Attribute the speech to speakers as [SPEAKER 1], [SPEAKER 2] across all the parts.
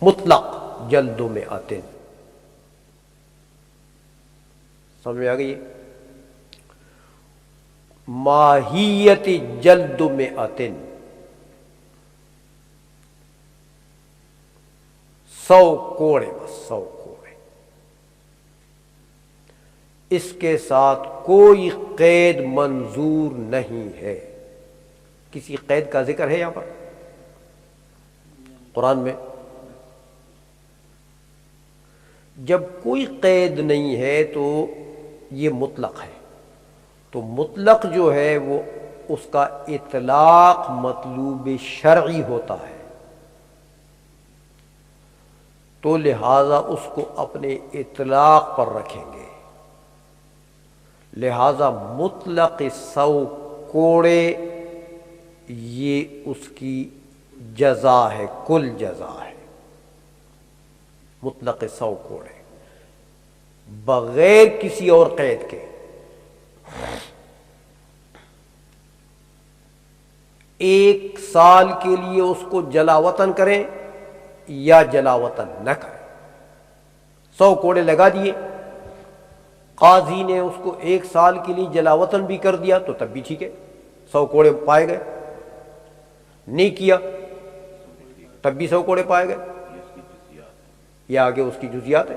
[SPEAKER 1] مطلق جلد مئۃ، سمجھ میں آ گئی؟ ماہیت جلد مئۃ، 100 کوڑے، بس 100 کوڑے، اس کے ساتھ کوئی قید منظور نہیں ہے۔ کسی قید کا ذکر ہے یہاں پر قرآن میں؟ جب کوئی قید نہیں ہے تو یہ مطلق ہے، تو مطلق جو ہے وہ اس کا اطلاق مطلوب شرعی ہوتا ہے، تو لہذا اس کو اپنے اطلاق پر رکھیں گے۔ لہذا مطلق 100 کوڑے یہ اس کی جزا ہے، کل جزا ہے، مطلق 100 کوڑے بغیر کسی اور قید کے۔ ایک سال کے لیے اس کو جلا وطن کریں یا جلا وطن نہ کریں، 100 کوڑے لگا دیے، قاضی نے اس کو 1 سال کے لیے جلا وطن بھی کر دیا تو تب بھی ٹھیک ہے، 100 کوڑے پائے گئے، نہیں کیا تب بھی 100 کوڑے پائے گئے، یہ آگے اس کی جزیات ہے۔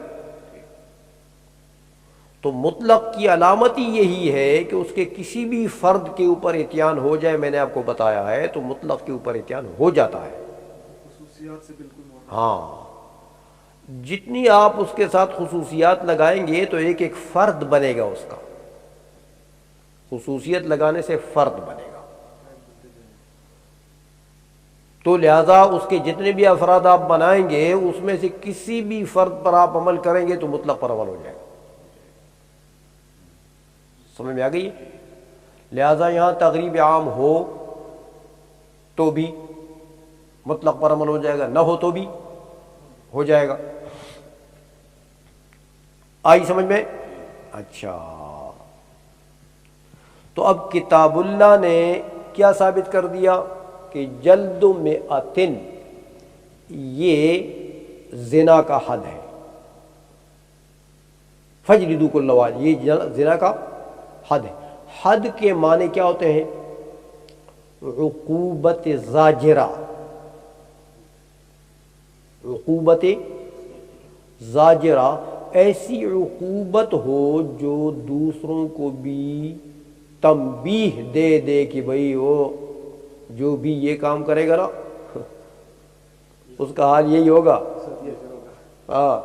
[SPEAKER 1] تو مطلق کی علامت ہی یہی ہے کہ اس کے کسی بھی فرد کے اوپر اتیان ہو جائے، میں نے آپ کو بتایا ہے تو مطلق کے اوپر اتیان ہو جاتا ہے،
[SPEAKER 2] خصوصیات سے بالکل
[SPEAKER 1] ہاں۔ جتنی آپ اس کے ساتھ خصوصیات لگائیں گے تو ایک ایک فرد بنے گا، اس کا خصوصیت لگانے سے فرد بنے گا، تو لہذا اس کے جتنے بھی افراد آپ بنائیں گے اس میں سے کسی بھی فرد پر آپ عمل کریں گے تو مطلق پر عمل ہو جائے گا۔ سمجھ میں آ گئی؟ لہذا یہاں تغریب عام ہو تو بھی مطلق پر عمل ہو جائے گا، نہ ہو تو بھی ہو جائے گا۔ آئی سمجھ میں؟ اچھا، تو اب کتاب اللہ نے کیا ثابت کر دیا کہ جلد مئۃ یہ زنا کا حد ہے، فجلدوا کل واحد، یہ زنا کا حد ہے۔ حد کے معنی کیا ہوتے ہیں؟ عقوبت زاجرہ، عقوبت زاجرہ، ایسی عقوبت ہو جو دوسروں کو بھی تنبیہ دے دے کہ بھئی وہ جو بھی یہ کام کرے گا نا اس کا حال یہی ہوگا، ہاں،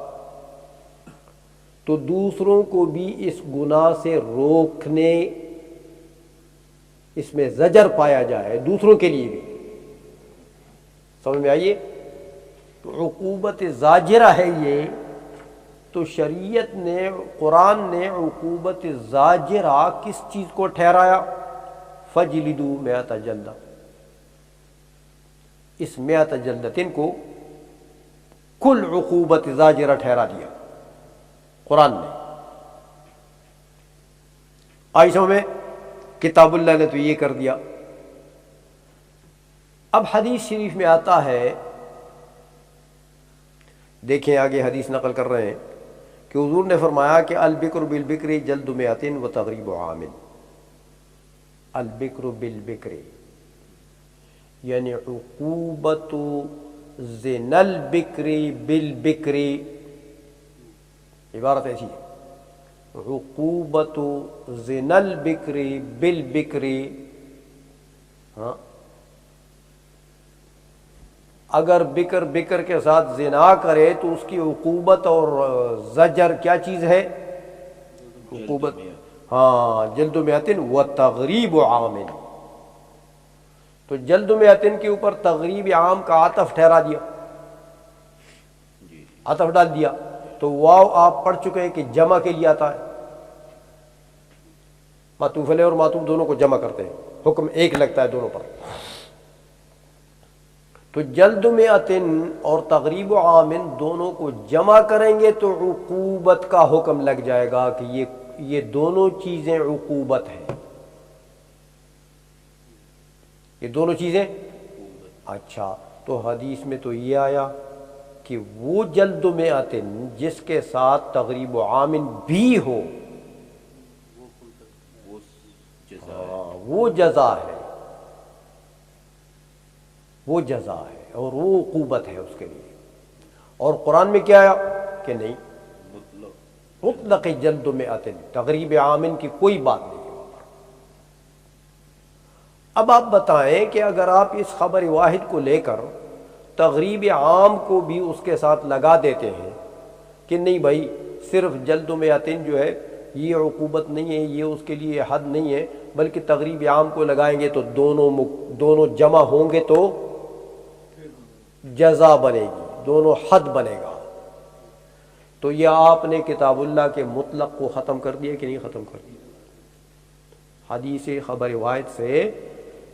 [SPEAKER 1] تو دوسروں کو بھی اس گناہ سے روکنے، اس میں زجر پایا جائے، دوسروں کے لیے بھی۔ سمجھ میں آئیے؟ تو عقوبت زاجرہ ہے یہ، تو شریعت نے، قرآن نے عقوبت زاجرہ کس چیز کو ٹھہرایا؟ فجلدوا مئۃ جلدہ، اس مئۃ جلدتن کو کل عقوبت زاجرہ ٹھہرا دیا قرآن نے۔ آئی سمجھ میں؟ کتاب اللہ نے تو یہ کر دیا۔ اب حدیث شریف میں آتا ہے، دیکھیں آگے حدیث نقل کر رہے ہیں کہ حضور نے فرمایا کہ البکر بالبکر جلد مئۃ و تغریب عام۔ البکر بالبکر یعنی عقوبت زنا البکر بالبکر، عبارت ایسی ہے، عقوبت زنا البکر بالبکر، ہاں، اگر بکر بکر کے ساتھ زنا کرے تو اس کی عقوبت اور زجر کیا چیز ہے؟ عقوبت، ہاں، جلد مئۃ و تغریب عام۔ تو جلد مئۃ کے اوپر تغریب عام کا عطف ٹھہرا دیا، عطف ڈال دیا، تو واو آپ پڑھ چکے ہیں کہ جمع کے لیے آتا ہے، معطوف علیہ اور معطوف دونوں کو جمع کرتے ہیں، حکم ایک لگتا ہے دونوں پر۔ تو جلد مئۃ اور تغریب عام دونوں کو جمع کریں گے تو عقوبت کا حکم لگ جائے گا کہ یہ دونوں چیزیں عقوبت ہیں، یہ دونوں چیزیں۔ اچھا، تو حدیث میں تو یہ آیا کہ وہ جلد مئۃ جس کے ساتھ تغریب عامن بھی ہو، وہ جزا ہے، وہ جزا ہے اور وہ عقوبت ہے اس کے لیے۔ اور قرآن میں کیا آیا کہ نہیں، مطلق جلد مئۃ، تغریب عامن کی کوئی بات نہیں ہے۔ اب آپ بتائیں کہ اگر آپ اس خبر واحد کو لے کر تغریب عام کو بھی اس کے ساتھ لگا دیتے ہیں کہ نہیں بھائی صرف جلد مئۃ جو ہے یہ عقوبت نہیں ہے، یہ اس کے لیے حد نہیں ہے، بلکہ تغریب عام کو لگائیں گے تو دونوں جمع ہوں گے تو جزا بنے گی، دونوں حد بنے گا، تو یہ آپ نے کتاب اللہ کے مطلق کو ختم کر دیا کہ نہیں ختم کر دیا؟ حدیث خبر واحد سے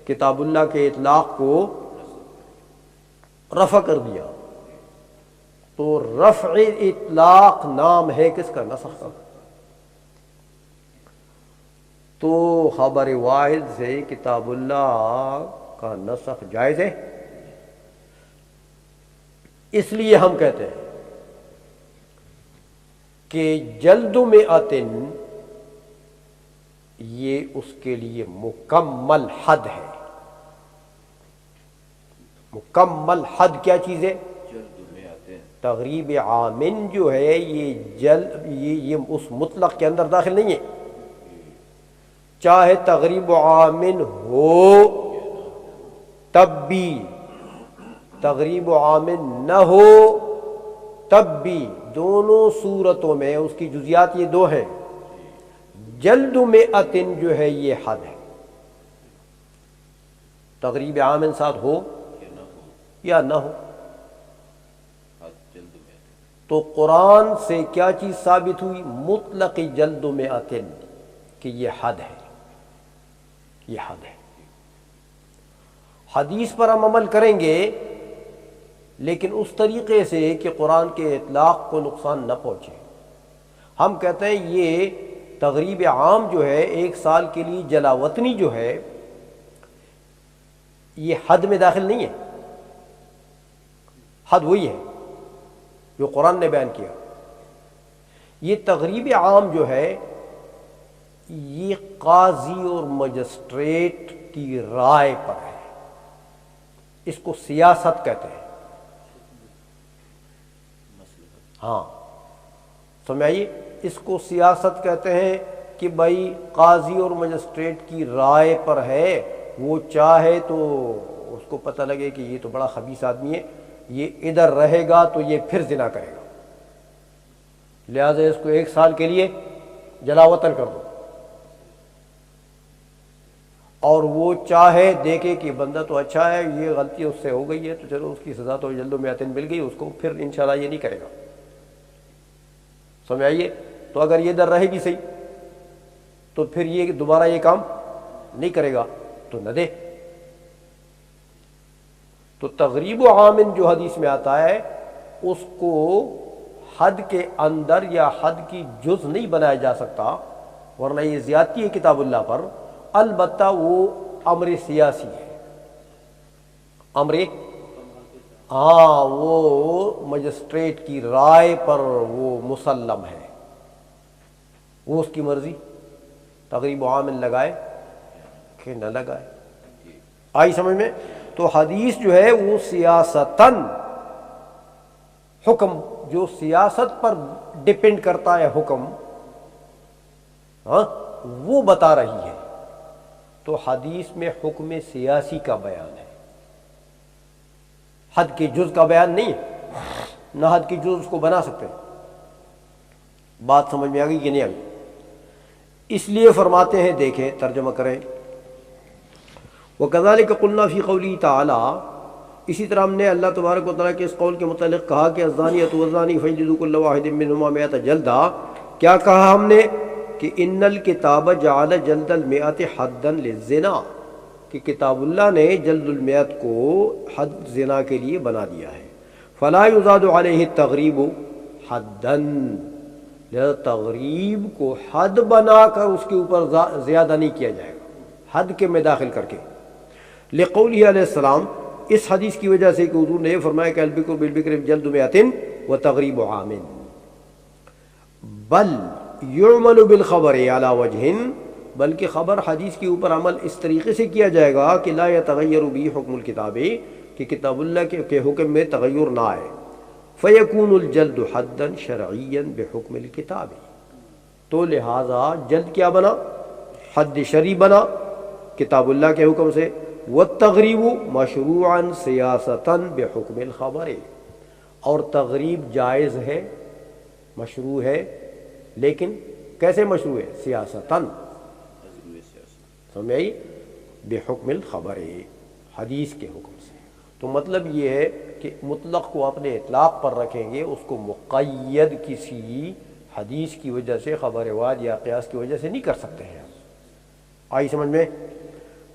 [SPEAKER 1] کتاب اللہ کے اطلاق کو رفع کر دیا، تو رفع اطلاق نام ہے کس کا؟ نسخ کا۔ تو خبر واحد سے کتاب اللہ کا نسخ جائز ہے، اس لیے ہم کہتے ہیں کہ جلد مئۃ یہ اس کے لیے مکمل حد ہے۔ مکمل حد کیا چیز ہے؟ تغریب عامن جو ہے یہ اس مطلق کے اندر داخل نہیں ہے، چاہے تغریب عامن ہو تب بھی، تغریب عامن نہ ہو تب بھی، دونوں صورتوں میں اس کی جزیات یہ دو ہیں۔ جلد مئۃ جو ہے یہ حد ہے، تغریب عامن ساتھ ہو یا نہ ہو۔ تو قرآن سے کیا چیز ثابت ہوئی؟ مطلق جلد مئۃ، کہ یہ حد ہے، یہ حد ہے۔ حدیث پر ہم عمل کریں گے لیکن اس طریقے سے کہ قرآن کے اطلاق کو نقصان نہ پہنچے۔ ہم کہتے ہیں یہ تغریب عام جو ہے ایک سال کے لیے جلاوطنی جو ہے یہ حد میں داخل نہیں ہے، حد وہی ہے جو قرآن نے بیان کیا۔ یہ تغریب عام جو ہے یہ قاضی اور مجسٹریٹ کی رائے پر ہے، اس کو سیاست کہتے ہیں۔ ہاں سمجھائیے، اس کو سیاست کہتے ہیں کہ بھائی قاضی اور مجسٹریٹ کی رائے پر ہے، وہ چاہے تو اس کو پتہ لگے کہ یہ تو بڑا خبیث آدمی ہے، یہ ادھر رہے گا تو یہ پھر زنا کرے گا، لہذا اس کو ایک سال کے لیے جلا وطن کر دو، اور وہ چاہے دیکھے کہ بندہ تو اچھا ہے، یہ غلطی اس سے ہو گئی ہے تو چلو اس کی سزا تو جلد مئۃ مل گئی، اس کو پھر انشاءاللہ یہ نہیں کرے گا۔ سمجھ آئیے؟ تو اگر یہ ادھر رہے گی صحیح تو پھر یہ دوبارہ یہ کام نہیں کرے گا تو نہ دے۔ تو تغریب عامن جو حدیث میں آتا ہے اس کو حد کے اندر یا حد کی جز نہیں بنایا جا سکتا، ورنہ یہ زیادتی ہے کتاب اللہ پر۔ البتہ وہ امر سیاسی ہے، امر وہ مجسٹریٹ کی رائے پر وہ مسلم ہے، وہ اس کی مرضی، تغریب عامن لگائے کہ نہ لگائے۔ آئی سمجھ میں؟ تو حدیث جو ہے وہ سیاستاً حکم، جو سیاست پر ڈپینڈ کرتا ہے حکم، وہ بتا رہی ہے۔ تو حدیث میں حکم سیاسی کا بیان ہے، حد کے جز کا بیان نہیں ہے، نہ حد کی جز اس کو بنا سکتے۔ بات سمجھ میں آ گئی کہ نہیں آ گئی؟ اس لیے فرماتے ہیں، دیکھیں ترجمہ کریں، وَكَذَلِكَ قُلْنَا فِي قَوْلِهِ تَعَالَى، اسی طرح ہم نے اللہ تبارک و تعالیٰ کے اس قول کے متعلق کہا کہ الزانیۃ والزانی فاجلدوا كُلَّ وَاحِدٍ مِّنْهُمَا مِائَةَ جَلْدَةٍ، کیا کہا ہم نے کہ ان الکتاب جعل جلد المئۃ حدا للزنا، کہ کتاب اللہ نے جلد المئۃ کو حد زنا کے لیے بنا دیا ہے۔ فلا یزاد علیہ التغریب حدا، لہذا تغریب کو حد بنا کر اس کے اوپر زیادہ نہیں کیا جائے گا، حد کے میں داخل کر کے۔ لقولہ علیہ السلام، اس حدیث کی وجہ سے کہ حضور نے یہ فرمایا کہ البکر بالبکر جلد مئتن و تغریب عام، بل یعمل بالخبر علی وجہ، بلکہ خبر حدیث کے اوپر عمل اس طریقے سے کیا جائے گا کہ لا یتغیر بھی حکم الکتاب، کہ کتاب اللہ کے حکم میں تغیر نہ آئے، فیکون الجلد حدا شرعیا بحکم الکتاب، تو لہذا جلد کیا بنا؟ حد شرعی بنا کتاب اللہ کے حکم سے، والتغریب مشروعا سیاستا بحکم الخبر، اور تغریب جائز ہے، مشروع ہے، لیکن کیسے مشروع ہے؟ سیاستاً، سمجھ آئی؟ بحکم الخبر، حدیث کے حکم سے۔ تو مطلب یہ ہے کہ مطلق کو اپنے اطلاق پر رکھیں گے، اس کو مقید کسی حدیث کی وجہ سے، خبر واحد یا قیاس کی وجہ سے نہیں کر سکتے ہیں۔ آئی سمجھ میں؟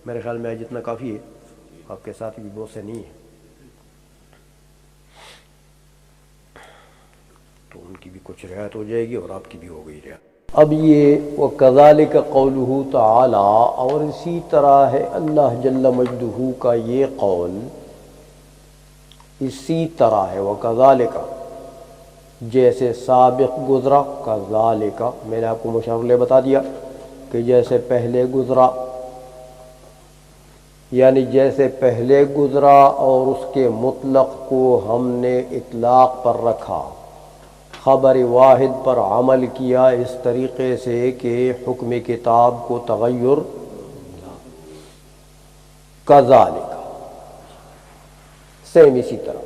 [SPEAKER 1] میرے خیال میں جتنا کافی ہے، آپ کے ساتھ بھی بہت سے نہیں ہیں، تو ان کی بھی کچھ رعایت ہو جائے گی اور آپ کی بھی ہو گئی رعایت۔ اب یہ وَكَذَلِكَ قَوْلُهُ تَعَالَىٰ، اور اسی طرح ہے اللہ جل مجدہ کا یہ قول، اسی طرح ہے، وَكَذَلِكَ جیسے سابق گزرا، كَذَلِكَ میں نے آپ کو مشار لے بتا دیا کہ جیسے پہلے گزرا، یعنی جیسے پہلے گزرا اور اس کے مطلق کو ہم نے اطلاق پر رکھا، خبر واحد پر عمل کیا اس طریقے سے کہ حکم کتاب کو تغیر، کذالک سیم اسی طرح۔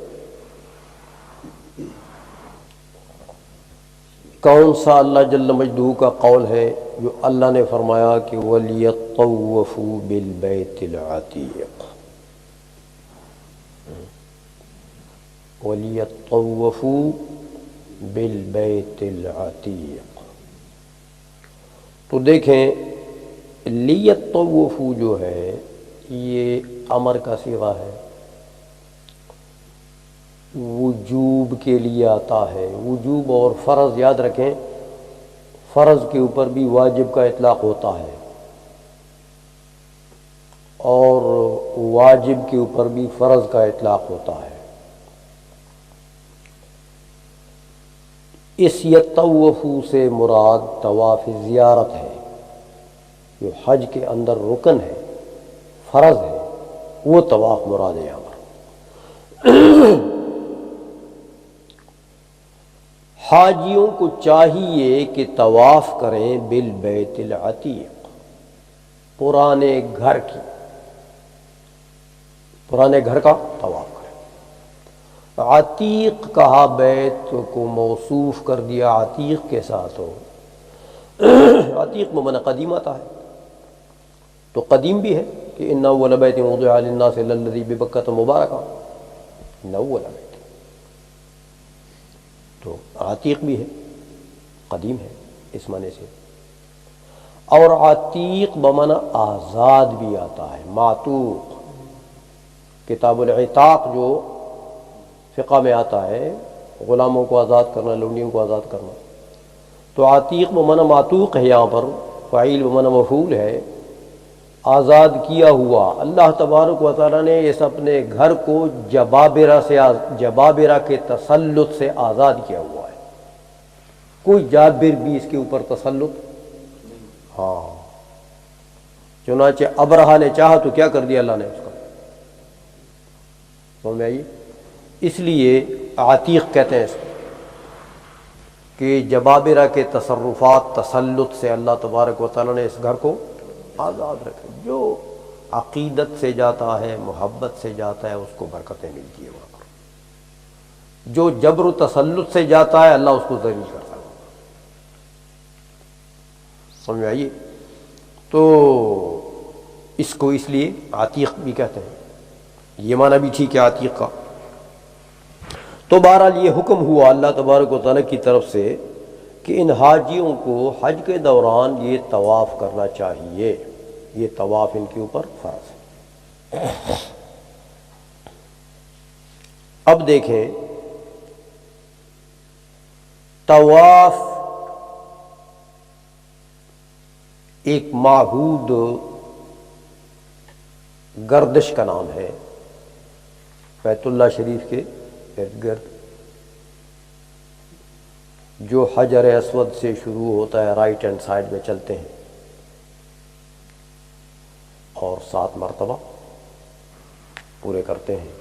[SPEAKER 1] کون سا اللہ جل مجدہ کا قول ہے؟ جو اللہ نے فرمایا کہ وَلْيَطَّوَّفُوا بِالْبَيْتِ الْعَتِيقِ، وَلْيَطَّوَّفُوا بالبیت العتیق۔ تو دیکھیں لیطوفوا جو ہے یہ امر کا صیغہ ہے، وجوب کے لیے آتا ہے، وجوب اور فرض یاد رکھیں، فرض کے اوپر بھی واجب کا اطلاق ہوتا ہے اور واجب کے اوپر بھی فرض کا اطلاق ہوتا ہے۔ اس یطوفوا سے مراد طواف زیارت ہے، جو حج کے اندر رکن ہے، فرض ہے، وہ طواف مراد ہے یہاں پر۔ حاجیوں کو چاہیے کہ طواف کریں بالبیت العتیق، پرانے گھر کی، پرانے گھر کا طواف کریں۔ عتیق کہا، بیت کو موصوف کر دیا عتیق کے ساتھ ہو، عتیق بمعنی قدیم آتا ہے، تو قدیم بھی ہے کہ ان اول بیت وضع للناس للذی ببکۃ مبارکہ، ان اول بیت، تو عتیق بھی ہے، قدیم ہے اس معنی سے۔ اور عتیق بمعنی آزاد بھی آتا ہے، معتوق، کتاب العتاق جو فقہ میں آتا ہے، غلاموں کو آزاد کرنا، لونڈیوں کو آزاد کرنا، تو عتیق بمعنی معتوق ہے، یہاں پر فاعل بمعنی مفعول ہے، آزاد کیا ہوا۔ اللہ تبارک و تعالیٰ نے اس اپنے گھر کو جبابرہ کے تسلط سے آزاد کیا ہوا ہے، کوئی جابر بھی اس کے اوپر تسلط، ہاں، چنانچہ ابرہہ نے چاہا تو کیا کر دیا اللہ نے اس کا، سمجھ میں آئی؟ اس لیے عتیق کہتے ہیں اس کو کہ جبابرہ کے تصرفات، تسلط سے اللہ تبارک و تعالیٰ نے اس گھر کو آزاد رکھا۔ جو عقیدت سے جاتا ہے، محبت سے جاتا ہے، اس کو برکتیں ملتی ہیں وہاں پر۔ جو جبر و تسلط سے جاتا ہے، اللہ اس کو ذلیل کرتا ہے۔ سمجھ آئیے؟ تو اس کو اس لیے عتیق بھی کہتے ہیں، یہ معنی بھی ٹھیک ہے عتیق کا۔ تو بہرحال یہ حکم ہوا اللہ تبارک و تعالیٰ کی طرف سے کہ ان حاجیوں کو حج کے دوران یہ طواف کرنا چاہیے، یہ طواف ان کے اوپر فرض ہے۔ اب دیکھیں، طواف ایک معہود گردش کا نام ہے، بیت اللہ شریف کے ارد گرد جو حجر اسود سے شروع ہوتا ہے رائٹ ہینڈ سائڈ میں چلتے ہیں اور 7 مرتبہ پورے کرتے ہیں،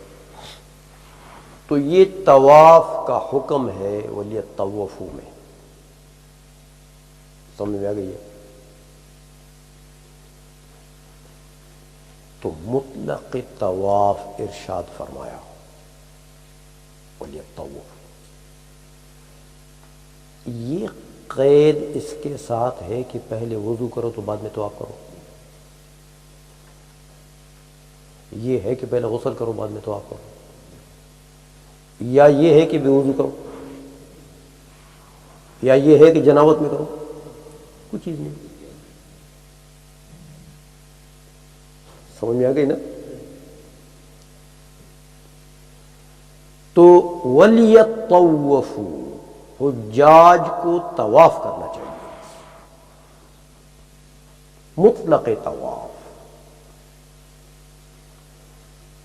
[SPEAKER 1] تو یہ طواف کا حکم ہے وَلْيَطَّوَّفُوا میں. سمجھ میں آ گئی ہے؟ تو مطلق طواف ارشاد فرمایا وَلْيَطَّوَّفُوا. یہ قید اس کے ساتھ ہے کہ پہلے وضو کرو تو بعد میں طواف کرو، یہ ہے کہ پہلے غسل کرو بعد میں طواف کرو، یا یہ ہے کہ بے وضو کرو، یا یہ ہے کہ جنابت میں کرو، کچھ چیز نہیں. سمجھ میں آ گئی نا؟ تو وَلْيَطَّوَّفُوا، حجاج کو طواف کرنا چاہیے، مطلق طواف،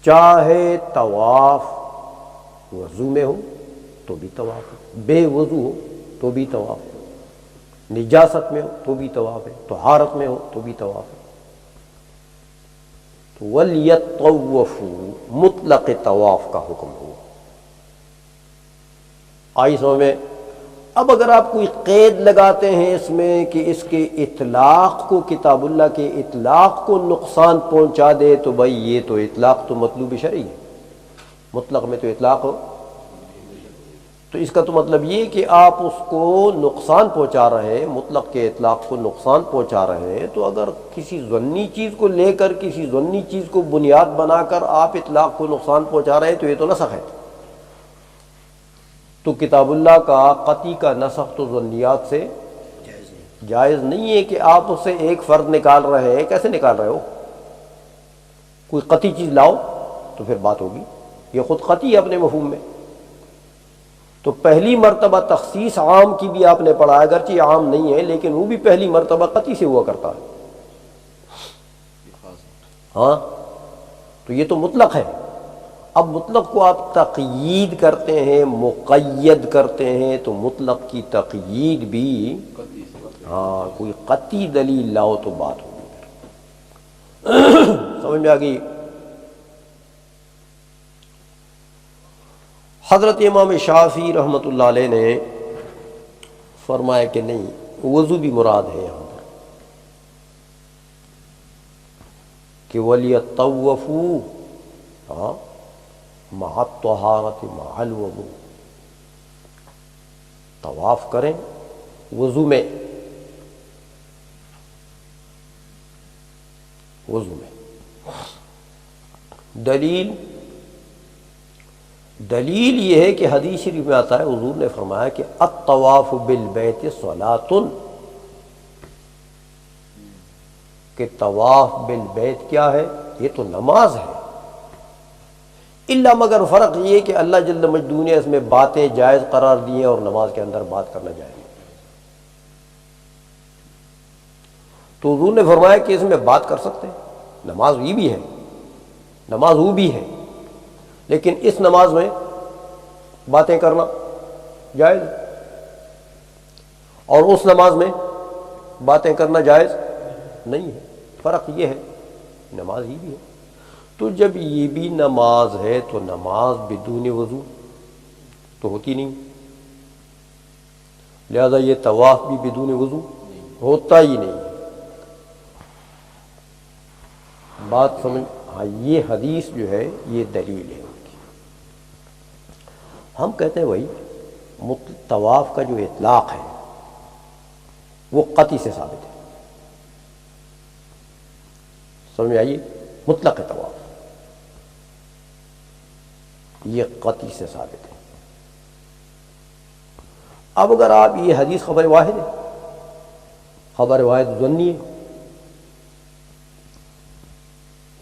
[SPEAKER 1] چاہے طواف وضو میں ہو تو بھی طواف ہے، بے وضو ہو تو بھی طواف ہے، نجاست میں ہو تو بھی طواف ہے، طہارت میں ہو تو بھی طواف ہے. تو وَلْيَطَّوَّفُوا مطلق طواف کا حکم ہو. آئی سمجھ میں؟ اب اگر آپ کوئی قید لگاتے ہیں اس میں کہ اس کے اطلاق کو، کتاب اللہ کے اطلاق کو نقصان پہنچا دے، تو بھائی یہ تو اطلاق تو مطلوب شرعی ہے، مطلق میں تو اطلاق ہو، تو اس کا تو مطلب یہ کہ آپ اس کو نقصان پہنچا رہے ہیں، مطلق کے اطلاق کو نقصان پہنچا رہے ہیں. تو اگر کسی ظنی چیز کو لے کر، کسی ظنی چیز کو بنیاد بنا کر آپ اطلاق کو نقصان پہنچا رہے ہیں تو یہ تو نسخ ہے. تو کتاب اللہ کا قطعی کا نسخ تو ظنیات سے جائز نہیں ہے کہ آپ اس سے ایک فرد نکال رہے ہیں. کیسے نکال رہے ہو؟ کوئی قطعی چیز لاؤ تو پھر بات ہوگی. یہ خود قطعی ہے اپنے مفہوم میں. تو پہلی مرتبہ تخصیص عام کی بھی آپ نے پڑھا، اگرچہ عام نہیں ہے لیکن وہ بھی پہلی مرتبہ قطعی سے ہوا کرتا ہے. ہاں، تو یہ تو مطلق ہے. اب مطلق کو آپ تقیید کرتے ہیں، مقید کرتے ہیں، تو مطلق کی تقیید بھی کوئی قطعی دلیل لاؤ تو بات ہوگی. سمجھ میں آ گئی؟ حضرت امام شافعی رحمۃ اللہ علیہ نے فرمایا کہ نہیں، وضو بھی مراد ہے یہاں پر، کہ وَلْيَطَّوَّفُوا مع الطہارۃ مع الوضوء، طواف کریں وضو میں، وضو میں. دلیل یہ ہے کہ حدیث شریف میں آتا ہے، حضور نے فرمایا کہ الطواف بالبیت صلاۃ، کہ طواف بالبیت کیا ہے؟ یہ تو نماز ہے. الا مگر فرق یہ کہ اللہ جل مجدوں نے اس میں باتیں جائز قرار دی ہیں اور نماز کے اندر بات کرنا جائز ہے. تو حضور نے فرمایا کہ اس میں بات کر سکتے ہیں، نماز یہ بھی ہے، نماز وہ بھی ہے، لیکن اس نماز میں باتیں کرنا جائز، اور اس نماز میں باتیں کرنا جائز نہیں ہے. فرق یہ ہے، نماز ہی بھی ہے. تو جب یہ بھی نماز ہے تو نماز بدون وضو تو ہوتی نہیں، لہذا یہ طواف بھی بدون وضو ہوتا ہی نہیں. بات سمجھ؟ ہاں، یہ حدیث جو ہے یہ دلیل ہے ان کی. ہم کہتے ہیں بھائی طواف کا جو اطلاق ہے وہ قطعی سے ثابت ہے. سمجھ میں آئیے؟ مطلق طواف یہ قطعی سے ثابت ہے. اب اگر آپ یہ حدیث خبر واحد ہے، خبر واحد ظنی ہے،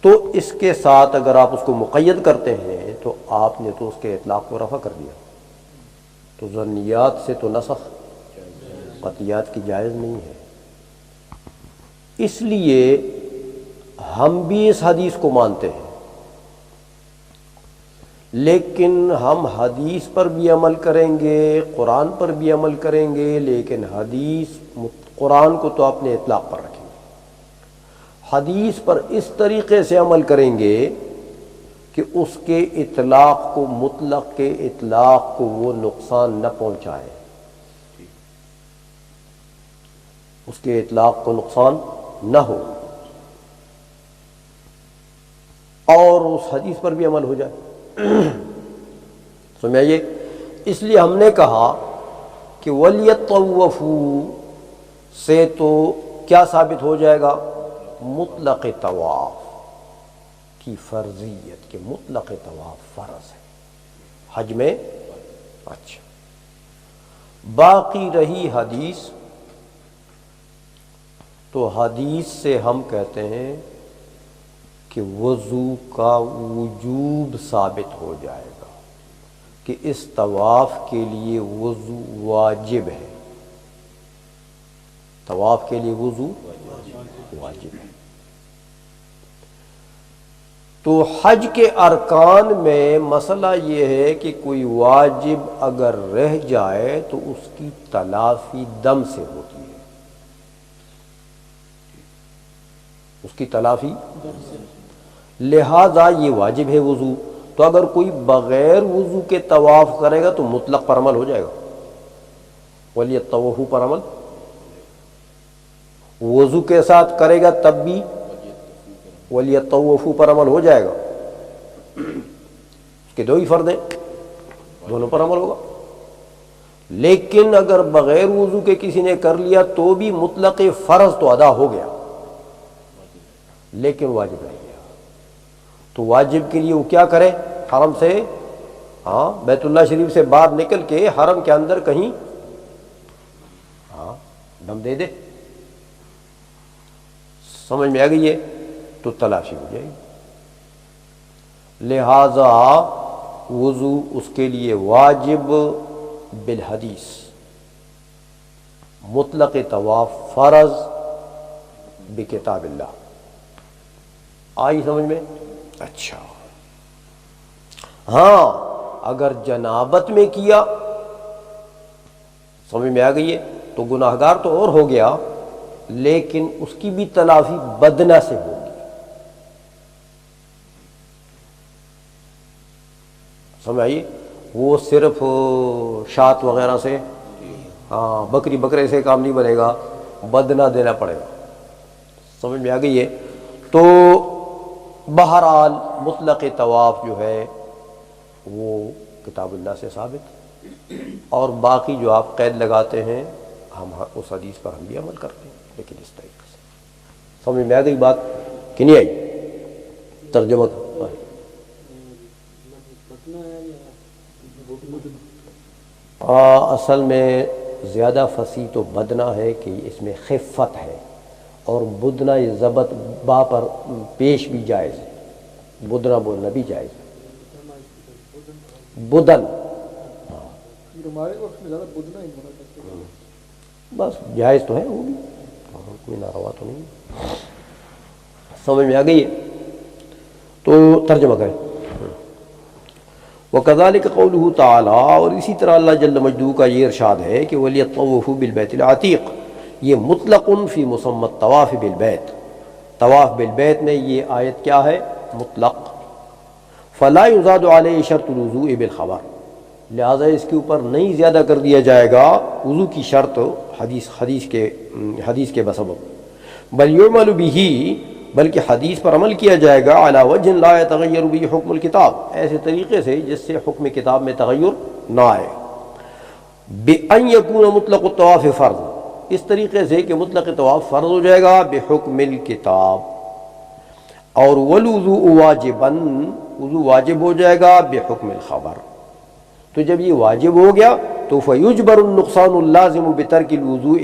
[SPEAKER 1] تو اس کے ساتھ اگر آپ اس کو مقید کرتے ہیں تو آپ نے تو اس کے اطلاق کو رفع کر دیا. تو ظنیات سے تو نسخ قطعیات کی جائز نہیں ہے. اس لیے ہم بھی اس حدیث کو مانتے ہیں، لیکن ہم حدیث پر بھی عمل کریں گے، قرآن پر بھی عمل کریں گے، لیکن قرآن کو تو اپنے اطلاق پر رکھیں گے، حدیث پر اس طریقے سے عمل کریں گے کہ اس کے اطلاق کو، مطلق کے اطلاق کو وہ نقصان نہ پہنچائے، اس کے اطلاق کو نقصان نہ ہو، اور اس حدیث پر بھی عمل ہو جائے۔ سمجھئے؟ اس لیے ہم نے کہا کہ وَلْيَطَّوَّفُوا سے تو کیا ثابت ہو جائے گا؟ مطلق طواف کی فرضیت، کہ مطلق طواف فرض ہے حج میں۔ اچھا، باقی رہی حدیث، تو حدیث سے ہم کہتے ہیں کہ وضو کا وجوب ثابت ہو جائے گا، کہ اس طواف کے لیے وضو واجب ہے، طواف کے لیے وضو واجب ہے۔ تو حج کے ارکان میں مسئلہ یہ ہے کہ کوئی واجب اگر رہ جائے تو اس کی تلافی دم سے ہوتی ہے، اس کی تلافی، لہذا یہ واجب ہے وضو، تو اگر کوئی بغیر وضو کے طواف کرے گا تو مطلق پر عمل ہو جائے گا، وَلْيَطَّوَّفُوا پر عمل، وضو کے ساتھ کرے گا تب بھی وَلْيَطَّوَّفُوا پر عمل ہو جائے گا، اس کے دو ہی فرض ہیں، دونوں پر عمل ہوگا۔ لیکن اگر بغیر وضو کے کسی نے کر لیا تو بھی مطلق فرض تو ادا ہو گیا، لیکن واجب رہ گیا، تو واجب کے لیے وہ کیا کرے؟ حرم سے، بیت اللہ شریف سے باہر نکل کے حرم کے اندر کہیں دم دے دے، سمجھ میں آ گئی ہے؟ تو تلاشی ہو جائے گی، لہذا وضو اس کے لیے واجب بالحدیث، مطلق طواف فرض بکتاب اللہ۔ آئی سمجھ میں؟ اچھا، ہاں اگر جنابت میں کیا، سمجھ میں آ گئی ہے، تو گناہگار تو اور ہو گیا، لیکن اس کی بھی تلافی بدنہ سے ہوگی، سمجھ آئیے؟ وہ صرف شات وغیرہ سے، بکری بکرے سے کام نہیں بنے گا، بدنہ دینا پڑے گا، سمجھ میں آ گئی ہے؟ تو بہرحال مطلق طواف جو ہے وہ کتاب اللہ سے ثابت، اور باقی جو آپ قید لگاتے ہیں ہم اس حدیث پر ہم بھی عمل کرتے ہیں، لیکن اس طریقے سے۔ سمجھ میں آ گئی بات کہ نہیں آئی؟ ترجمہ اصل میں زیادہ فصیح تو بدنا ہے کہ اس میں خفت ہے، اور بدنا یہ ضبط با پر پیش بھی جائز ہے، بدنا بولنا بھی جائز ہے، بدن،
[SPEAKER 2] ہمارے وقت میں زیادہ بدنا ہی بولا کرتے ہیں،
[SPEAKER 1] بس جائز تو ہے وہ بھی، کوئی ناروا تو نہیں۔ سمجھ میں آ گئی ہے؟ تو ترجمہ کریں۔ وَكَذَلِكَ قَوْلُهُ تَعَالَىٰ، اور اسی طرح اللہ جل مجدہ کا یہ ارشاد ہے کہ وَلْيَطَّوَّفُوا بِالْبَيْتِ الْعَتِيقِ، یہ مطلق فی مسمى الطواف بالبیت، طواف بالبیت میں یہ آیت کیا ہے؟ مطلق۔ فَلَا يُزَادُ عَلَيْهِ شَرْطُ الْوُضُوءِ بِالْخَبَرِ، لہذا اس کے اوپر نہیں زیادہ کر دیا جائے گا وضو کی شرط حدیث کے بسبب، بل يعمل به، بلکہ حدیث پر عمل کیا جائے گا علی وجہ لا يتغیر به حکم الکتاب، ایسے طریقے سے جس سے حکم کتاب میں تغیر نہ آئے، بأن یکون مطلق الطواف فرض، اس طریقے سے کہ مطلق طواف فرض ہو جائے گا بحکم الکتاب، اور والوضوء واجبا، وضو واجب ہو جائے گا بحکم الخبر، تو جب یہ واجب ہو گیا تو فیجبر النقصان اللازم بترک الوضوء